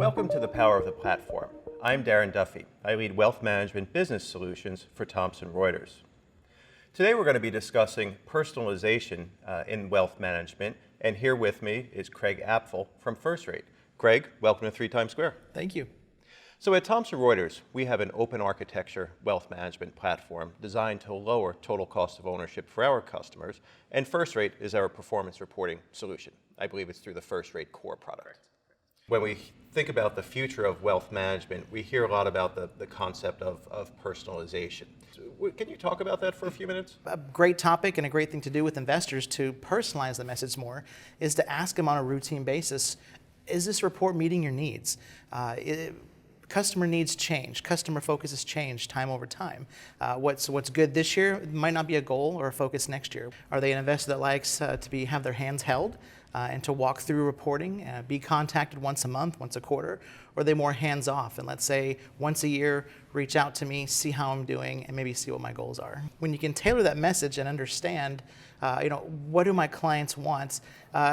Welcome to the Power of the Platform. I'm Darren Duffy. I lead Wealth Management Business Solutions for Thomson Reuters. Today we're going to be discussing personalization in wealth management, and here with me is Craig Apfel from First Rate. Craig, welcome to 3 Times Square. Thank you. So at Thomson Reuters, we have an open architecture wealth management platform designed to lower total cost of ownership for our customers, and First Rate is our performance reporting solution. I believe it's through the First Rate core product. When we think about the future of wealth management, we hear a lot about the concept of personalization. So, can you talk about that for a few minutes? A great topic and a great thing to do with investors to personalize the message more is to ask them on a routine basis, is this report meeting your needs? Customer needs change. Customer focuses change time over time. What's good this year might not be a goal or a focus next year. Are they an investor that likes to have their hands held and to walk through reporting, be contacted once a month, once a quarter? Or are they more hands off and let's say once a year, reach out to me, see how I'm doing, and maybe see what my goals are? When you can tailor that message and understand what do my clients want,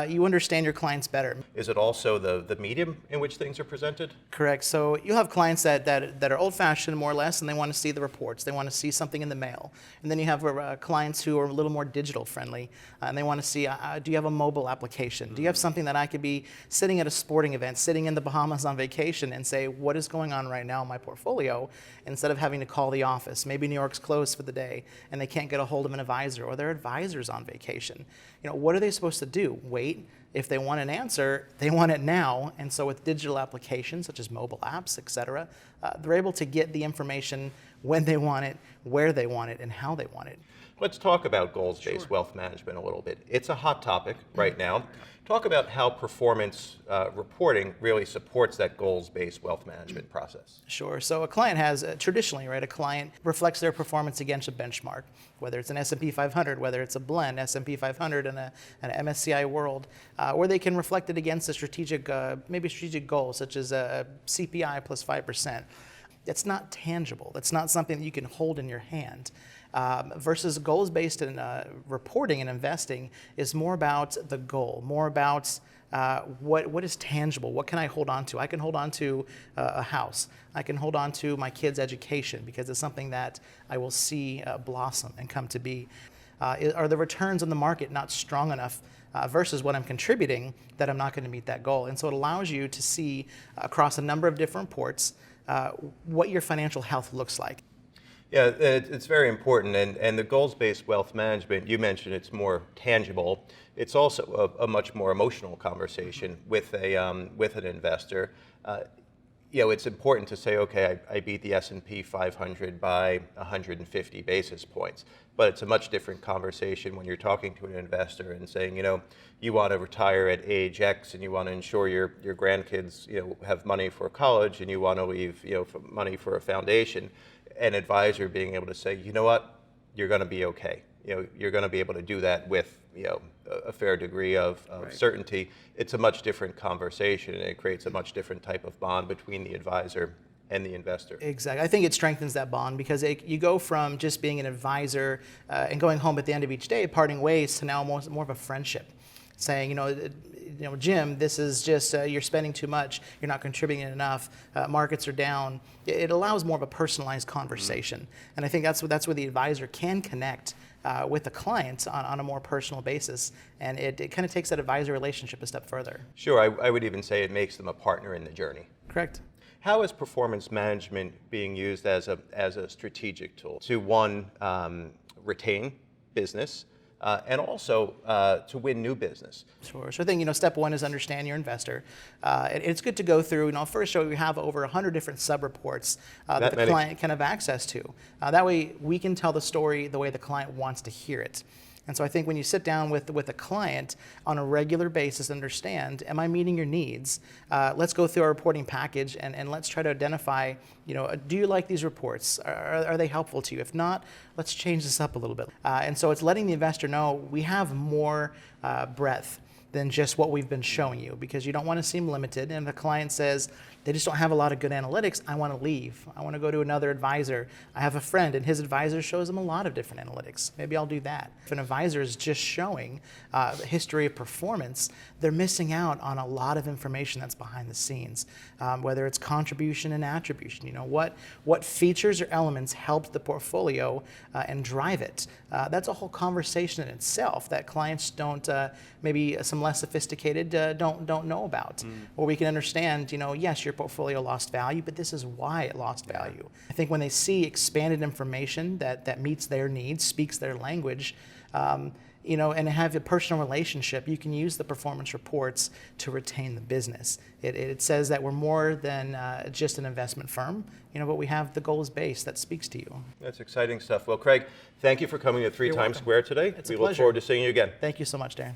you understand your clients better. Is it also the medium in which things are presented? Correct. So you'll have clients that are old-fashioned more or less, and they want to see the reports. They want to see something in the mail. And then you have clients who are a little more digital friendly, and they want to see, do you have a mobile application? Do you have something that I could be sitting at a sporting event, sitting in the Bahamas on vacation and say, what is going on right now in my portfolio, instead of having to call the office? Maybe New York's closed for the day, and they can't get a hold of an advisor, or their advisor's on vacation. What are they supposed to do? Wait? If they want an answer, they want it now. And so with digital applications such as mobile apps, etc., they're able to get the information when they want it, where they want it, and how they want it. Let's talk about goals-based wealth management a little bit. It's a hot topic right now. Talk about how performance reporting really supports that goals-based wealth management process. Sure. So a client has, traditionally, right, a client reflects their performance against a benchmark, whether it's an S&P 500, whether it's a blend, S&P 500 and an MSCI World, or they can reflect it against a strategic goal, such as a CPI plus 5%. That's not tangible. That's not something that you can hold in your hand. Versus goals-based in reporting and investing is more about the goal, more about what is tangible, what can I hold on to? I can hold on to a house. I can hold on to my kids' education because it's something that I will see blossom and come to be. Are the returns on the market not strong enough versus what I'm contributing that I'm not going to meet that goal? And so it allows you to see across a number of different reports what your financial health looks like. Yeah, it's very important, and the goals-based wealth management, you mentioned it's more tangible. It's also a much more emotional conversation with an investor. It's important to say, okay, I beat the S&P 500 by 150 basis points, but it's a much different conversation when you're talking to an investor and saying, you want to retire at age X and you want to ensure your grandkids, have money for college and you want to leave, money for a foundation. An advisor being able to say, you know what, you're going to be okay. You're going to be able to do that with, a fair degree of certainty. It's a much different conversation, and it creates a much different type of bond between the advisor and the investor. Exactly. I think it strengthens that bond because you go from just being an advisor and going home at the end of each day, parting ways, to now more of a friendship, saying, Jim, this is just, you're spending too much, you're not contributing enough, markets are down. It allows more of a personalized conversation. And I think that's where the advisor can connect with the client on a more personal basis. And it kind of takes that advisor relationship a step further. Sure, I would even say it makes them a partner in the journey. Correct. How is performance management being used as a strategic tool to, one, retain business, and also to win new business? Sure. So I think, step one is understand your investor. It's good to go through, first show we have over 100 different sub-reports that the client can have access to. That way we can tell the story the way the client wants to hear it. And so I think when you sit down with a client on a regular basis, understand, am I meeting your needs? Let's go through our reporting package and let's try to identify, do you like these reports? Are they helpful to you? If not, let's change this up a little bit. And so it's letting the investor know we have more breadth. than just what we've been showing you, because you don't want to seem limited. And if a client says they just don't have a lot of good analytics, I want to leave. I want to go to another advisor. I have a friend and his advisor shows them a lot of different analytics. Maybe I'll do that. If an advisor is just showing a history of performance, they're missing out on a lot of information that's behind the scenes, whether it's contribution and attribution. You know, what features or elements helped the portfolio and drive it. That's a whole conversation in itself that clients don't, maybe some less sophisticated don't know about. Or we can understand, you know, yes, your portfolio lost value, but this is why it lost value. I think when they see expanded information that meets their needs, speaks their language, you know, and have a personal relationship, you can use the performance reports to retain the business. It says that we're more than just an investment firm, you know, but we have the goals base that speaks to you. That's exciting stuff. Well, Craig, thank you for coming to 3 Times Square today. It's a we look pleasure. forward to seeing you again. Thank you so much, Darren.